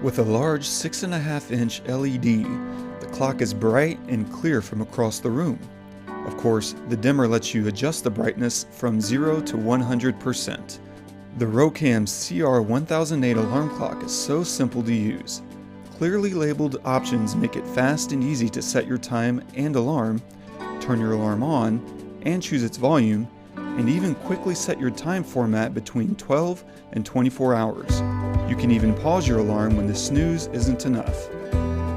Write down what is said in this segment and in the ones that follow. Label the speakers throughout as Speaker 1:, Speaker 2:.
Speaker 1: With a large 6.5-inch LED, the clock is bright and clear from across the room. Of course, the dimmer lets you adjust the brightness from 0 to 100%. The ROCAM CR1008 alarm clock is so simple to use. Clearly labeled options make it fast and easy to set your time and alarm, turn your alarm on, and choose its volume, and even quickly set your time format between 12 and 24 hours. You can even pause your alarm when the snooze isn't enough.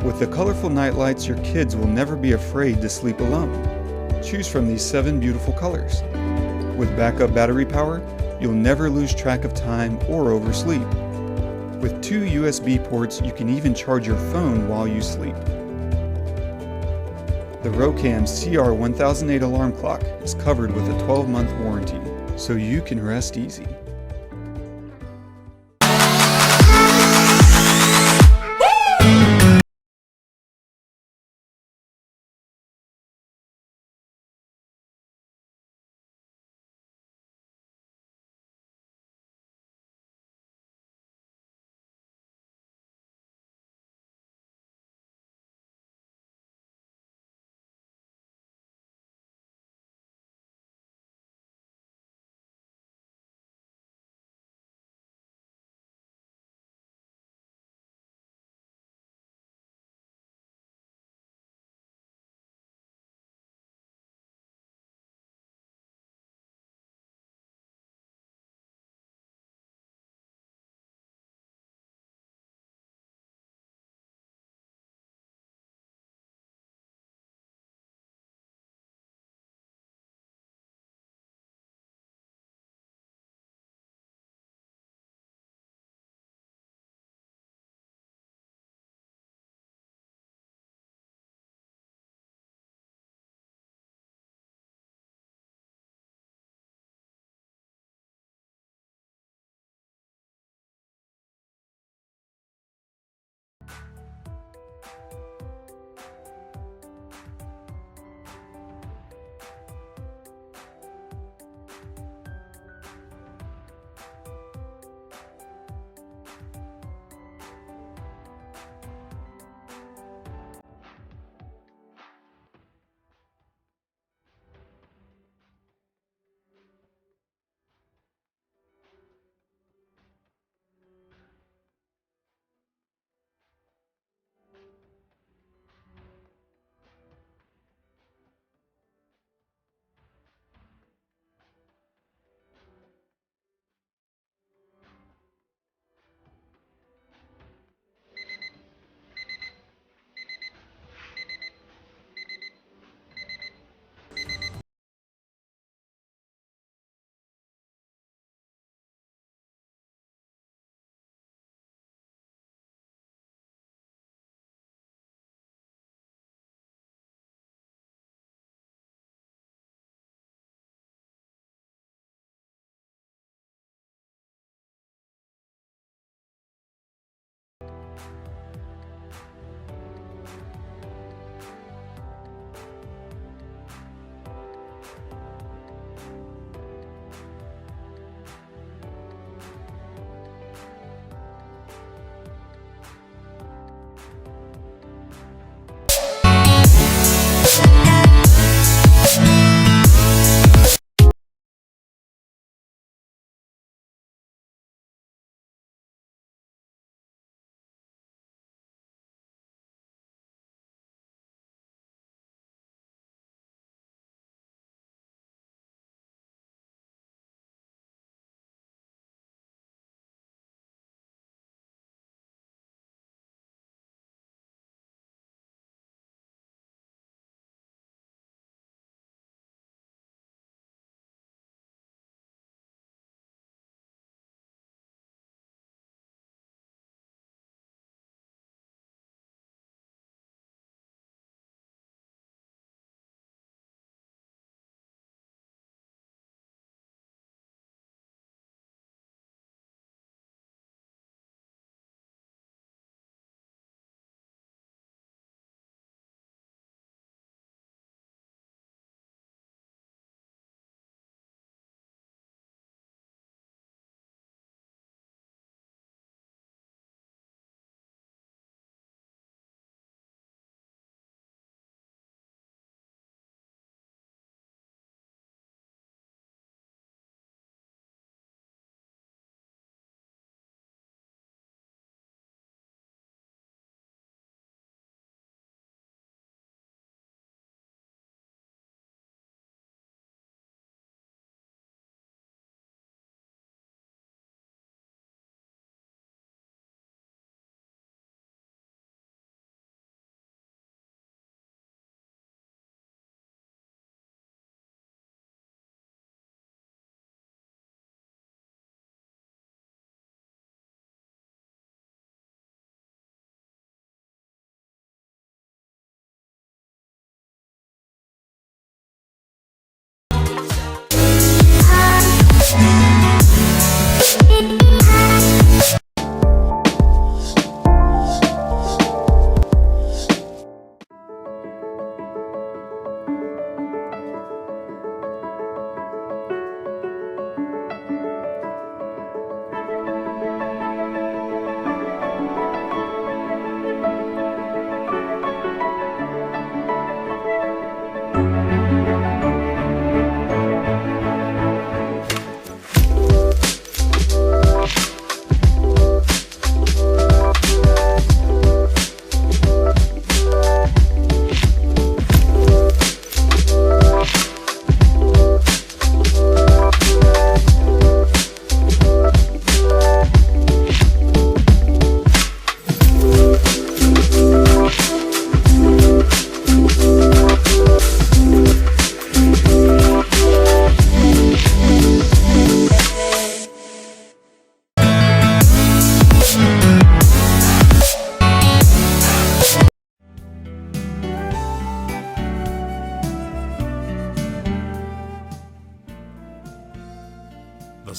Speaker 1: With the colorful nightlights, your kids will never be afraid to sleep alone. Choose from these 7 beautiful colors. With backup battery power, you'll never lose track of time or oversleep. With 2 USB ports, you can even charge your phone while you sleep. The ROCAM CR1008 alarm clock is covered with a 12-month warranty, so you can rest easy.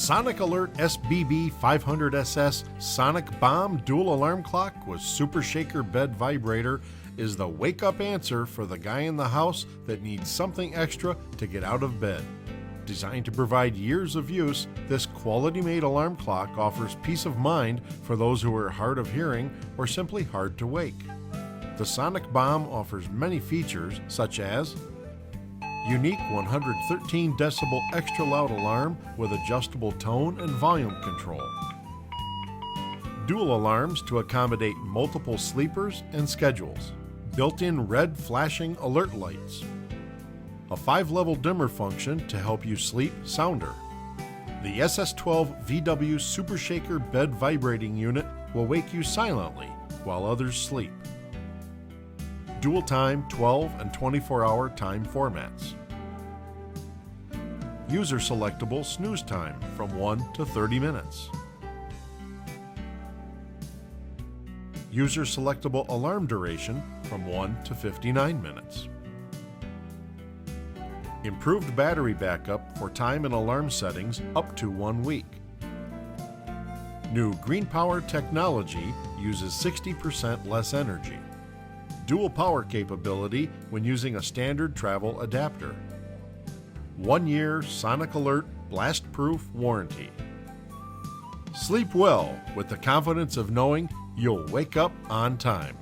Speaker 2: Sonic Alert SBB 500SS Sonic Bomb Dual Alarm Clock with Super Shaker Bed Vibrator is the wake-up answer for the guy in the house that needs something extra to get out of bed. Designed to provide years of use, this quality-made alarm clock offers peace of mind for those who are hard of hearing or simply hard to wake. The Sonic Bomb offers many features such as unique 113 decibel extra loud alarm with adjustable tone and volume control. Dual alarms to accommodate multiple sleepers and schedules. Built-in red flashing alert lights. A 5-level dimmer function to help you sleep sounder. The SS12 VW Super Shaker Bed Vibrating Unit will wake you silently while others sleep. Dual time 12 and 24-hour time formats. User selectable snooze time from 1 to 30 minutes. User selectable alarm duration from 1 to 59 minutes. Improved battery backup for time and alarm settings up to 1 week. New green power technology uses 60% less energy. Dual power capability when using a standard travel adapter. 1-year Sonic Alert blast-proof warranty. Sleep well with the confidence of knowing you'll wake up on time.